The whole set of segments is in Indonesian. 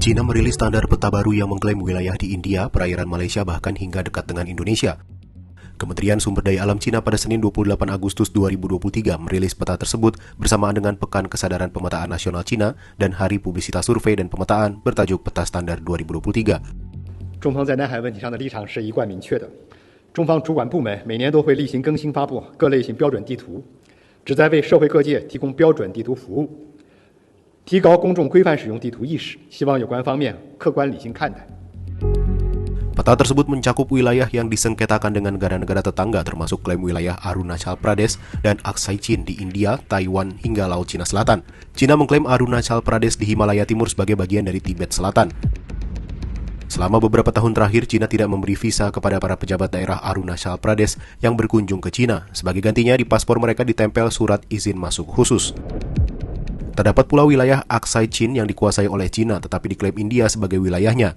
China merilis standar peta baru yang mengklaim wilayah di India, perairan Malaysia, bahkan hingga dekat dengan Indonesia. Kementerian Sumber Daya Alam China pada Senin 28 Agustus 2023 merilis peta tersebut bersamaan dengan Pekan Kesadaran Pemetaan Nasional China dan Hari Publisitas Survei dan Pemetaan bertajuk Peta Standar 2023. 中方在南海问题上的立场是一贯明确的。中方主管部门每年都会例行更新发布各类型标准地图，旨在为社会各界提供标准地图服务，提高公众规范使用地图意识，希望有关方面客观理性看待。 Peta tersebut mencakup wilayah yang disengketakan dengan negara-negara tetangga termasuk klaim wilayah Arunachal Pradesh dan Aksai Chin di India, Taiwan, hingga Laut Cina Selatan. China mengklaim Arunachal Pradesh di Himalaya Timur sebagai bagian dari Tibet Selatan. Selama beberapa tahun terakhir, China tidak memberi visa kepada para pejabat daerah Arunachal Pradesh yang berkunjung ke China. Sebagai gantinya, di paspor mereka ditempel surat izin masuk khusus. Terdapat pula wilayah Aksai Chin yang dikuasai oleh China, tetapi diklaim India sebagai wilayahnya.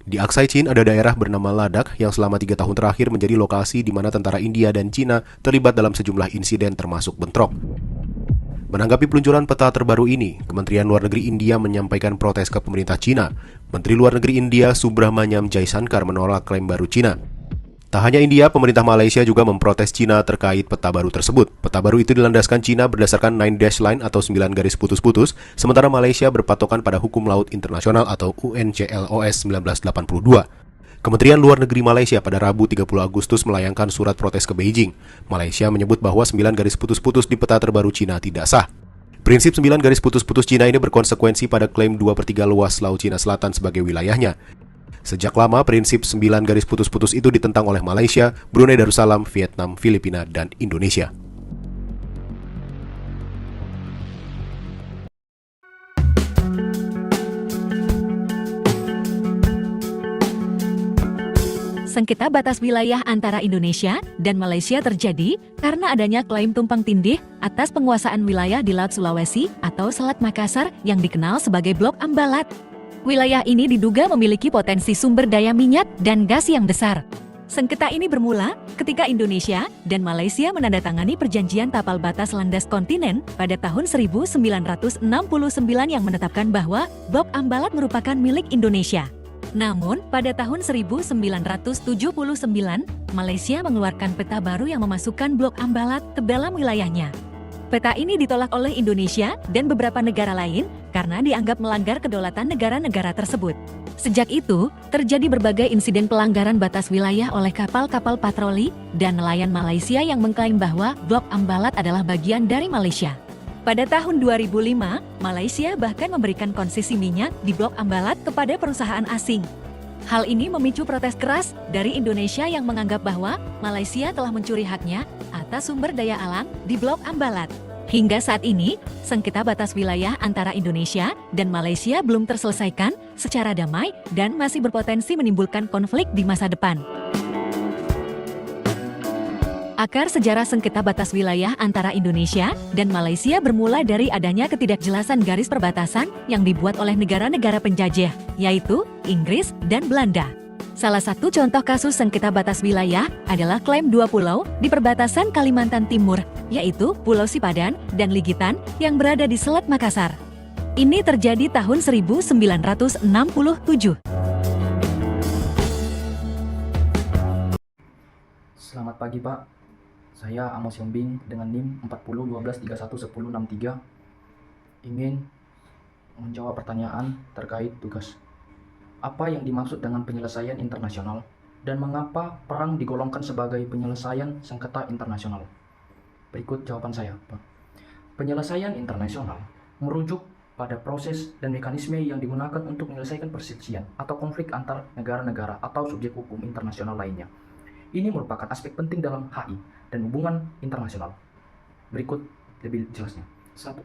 Di Aksai Chin ada daerah bernama Ladakh yang selama 3 tahun terakhir menjadi lokasi di mana tentara India dan China terlibat dalam sejumlah insiden termasuk bentrok. Menanggapi peluncuran peta terbaru ini, Kementerian Luar Negeri India menyampaikan protes ke pemerintah China. Menteri Luar Negeri India Subrahmanyam Jaishankar menolak klaim baru China. Tak hanya India, pemerintah Malaysia juga memprotes China terkait peta baru tersebut. Peta baru itu dilandaskan China berdasarkan 9 dash line atau 9 garis putus-putus, sementara Malaysia berpatokan pada Hukum Laut Internasional atau UNCLOS 1982. Kementerian Luar Negeri Malaysia pada Rabu 30 Agustus melayangkan surat protes ke Beijing. Malaysia menyebut bahwa 9 garis putus-putus di peta terbaru China tidak sah. Prinsip 9 garis putus-putus China ini berkonsekuensi pada klaim 2/3 luas Laut Cina Selatan sebagai wilayahnya. Sejak lama, prinsip 9 garis putus-putus itu ditentang oleh Malaysia, Brunei Darussalam, Vietnam, Filipina, dan Indonesia. Sengketa batas wilayah antara Indonesia dan Malaysia terjadi karena adanya klaim tumpang tindih atas penguasaan wilayah di Laut Sulawesi atau Selat Makassar yang dikenal sebagai Blok Ambalat. Wilayah ini diduga memiliki potensi sumber daya minyak dan gas yang besar. Sengketa ini bermula ketika Indonesia dan Malaysia menandatangani perjanjian tapal batas landas kontinen pada tahun 1969 yang menetapkan bahwa Blok Ambalat merupakan milik Indonesia. Namun, pada tahun 1979, Malaysia mengeluarkan peta baru yang memasukkan Blok Ambalat ke dalam wilayahnya. Peta ini ditolak oleh Indonesia dan beberapa negara lain karena dianggap melanggar kedaulatan negara-negara tersebut. Sejak itu, terjadi berbagai insiden pelanggaran batas wilayah oleh kapal-kapal patroli dan nelayan Malaysia yang mengklaim bahwa Blok Ambalat adalah bagian dari Malaysia. Pada tahun 2005, Malaysia bahkan memberikan konsesi minyak di Blok Ambalat kepada perusahaan asing. Hal ini memicu protes keras dari Indonesia yang menganggap bahwa Malaysia telah mencuri haknya atas sumber daya alam di Blok Ambalat. Hingga saat ini, sengketa batas wilayah antara Indonesia dan Malaysia belum terselesaikan secara damai dan masih berpotensi menimbulkan konflik di masa depan. Akar sejarah sengketa batas wilayah antara Indonesia dan Malaysia bermula dari adanya ketidakjelasan garis perbatasan yang dibuat oleh negara-negara penjajah, yaitu Inggris dan Belanda. Salah satu contoh kasus sengketa batas wilayah adalah klaim 2 pulau di perbatasan Kalimantan Timur, yaitu Pulau Sipadan dan Ligitan yang berada di Selat Makassar. Ini terjadi tahun 1967. Selamat pagi Pak, saya Amos Yombing dengan NIM 4012311063 ingin menjawab pertanyaan terkait tugas. Apa yang dimaksud dengan penyelesaian internasional dan mengapa perang digolongkan sebagai penyelesaian sengketa internasional? Berikut jawaban saya, Pak. Penyelesaian internasional merujuk pada proses dan mekanisme yang digunakan untuk menyelesaikan perselisihan atau konflik antar negara-negara atau subjek hukum internasional lainnya. Ini merupakan aspek penting dalam HI dan hubungan internasional. Berikut lebih jelasnya. 1.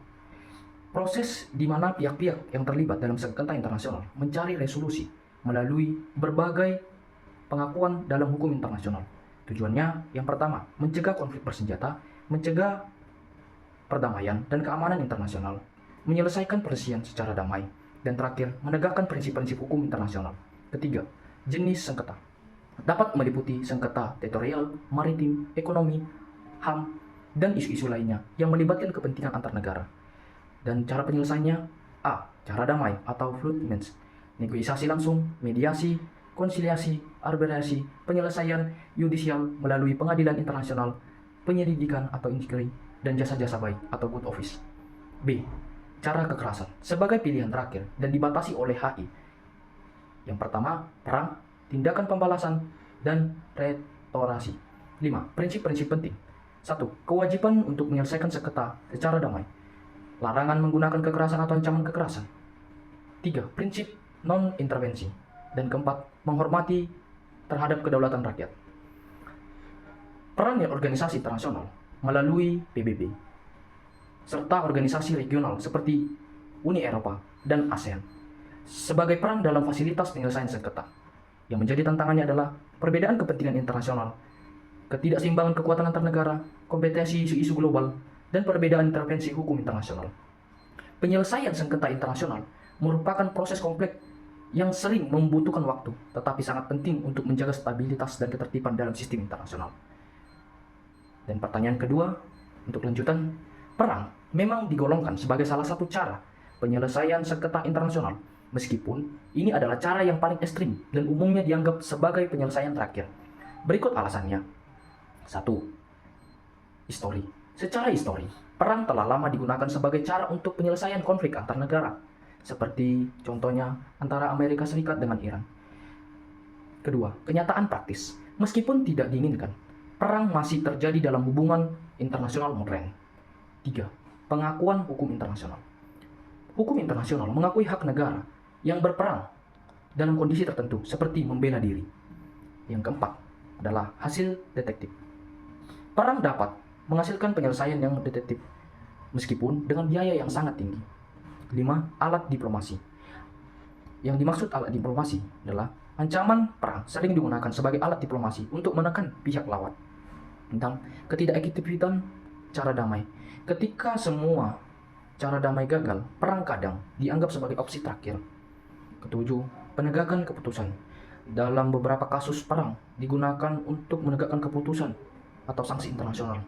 Proses di mana pihak-pihak yang terlibat dalam sengketa internasional mencari resolusi melalui berbagai pengakuan dalam hukum internasional. Tujuannya yang pertama, mencegah konflik bersenjata, mencegah perdamaian dan keamanan internasional, menyelesaikan perselisihan secara damai, dan terakhir, menegakkan prinsip-prinsip hukum internasional. Ketiga, jenis sengketa dapat meliputi sengketa teritorial, maritim, ekonomi, HAM, dan isu-isu lainnya yang melibatkan kepentingan antar negara. Dan cara penyelesaiannya A. Cara damai atau fluid means. negosiasi langsung, mediasi, konsiliasi, arbitrasi, penyelesaian yudisial melalui pengadilan internasional, penyelidikan atau inquiry, dan jasa-jasa baik atau good office. B. Cara kekerasan sebagai pilihan terakhir dan dibatasi oleh HI. Yang pertama, perang, tindakan pembalasan, dan restorasi. 5. Prinsip-prinsip penting. 1. Kewajiban untuk menyelesaikan sengketa secara damai. Larangan menggunakan kekerasan atau ancaman kekerasan. 3. Prinsip non-intervensi. Dan keempat, menghormati terhadap kedaulatan rakyat. Peran organisasi internasional melalui PBB, serta organisasi regional seperti Uni Eropa dan ASEAN, sebagai peran dalam fasilitas penyelesaian sengketa. Yang menjadi tantangannya adalah perbedaan kepentingan internasional, ketidakseimbangan kekuatan antar negara, kompetensi isu-isu global, dan perbedaan intervensi hukum internasional. Penyelesaian sengketa internasional merupakan proses kompleks yang sering membutuhkan waktu, tetapi sangat penting untuk menjaga stabilitas dan ketertiban dalam sistem internasional. Dan pertanyaan kedua, untuk lanjutan, perang memang digolongkan sebagai salah satu cara penyelesaian sengketa internasional, meskipun ini adalah cara yang paling ekstrim dan umumnya dianggap sebagai penyelesaian terakhir. Berikut alasannya. 1. Histori. Secara histori, perang telah lama digunakan sebagai cara untuk penyelesaian konflik antar negara, seperti contohnya antara Amerika Serikat dengan Iran. Kedua, kenyataan praktis. Meskipun tidak diinginkan, perang masih terjadi dalam hubungan internasional modern. 3. Pengakuan hukum internasional. Hukum internasional mengakui hak negara yang berperang dalam kondisi tertentu, seperti membela diri. Yang keempat adalah hasil detektif. Perang dapat menghasilkan penyelesaian yang detektif, meskipun dengan biaya yang sangat tinggi. 5. Alat diplomasi. Yang dimaksud alat diplomasi adalah ancaman perang sering digunakan sebagai alat diplomasi untuk menekan pihak lawan. Tentang ketidakefektifan cara damai. Ketika semua cara damai gagal, perang kadang dianggap sebagai opsi terakhir. 7. Penegakan keputusan. Dalam beberapa kasus perang digunakan untuk menegakkan keputusan atau sanksi internasional.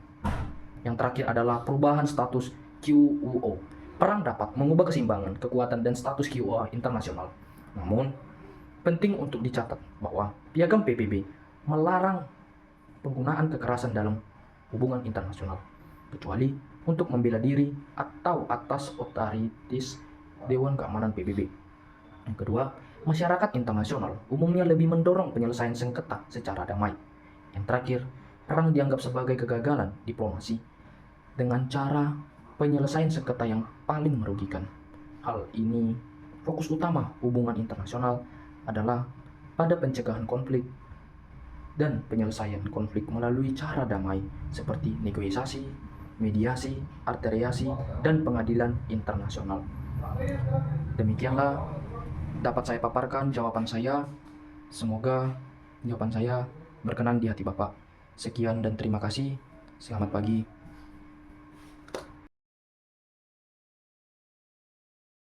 Yang terakhir adalah perubahan status QUO. Perang dapat mengubah keseimbangan, kekuatan, dan status QUO internasional. Namun, penting untuk dicatat bahwa Piagam PBB melarang penggunaan kekerasan dalam hubungan internasional, kecuali untuk membela diri atau atas otoritas Dewan Keamanan PBB. Yang kedua, masyarakat internasional umumnya lebih mendorong penyelesaian sengketa secara damai. Yang terakhir, perang dianggap sebagai kegagalan diplomasi dengan cara penyelesaian sengketa yang paling merugikan. Hal ini, fokus utama hubungan internasional adalah pada pencegahan konflik dan penyelesaian konflik melalui cara damai seperti negosiasi, mediasi, arbitrasi, dan pengadilan internasional. Demikianlah dapat saya paparkan jawaban saya. Semoga jawaban saya berkenan di hati Bapak. Sekian dan terima kasih. Selamat pagi.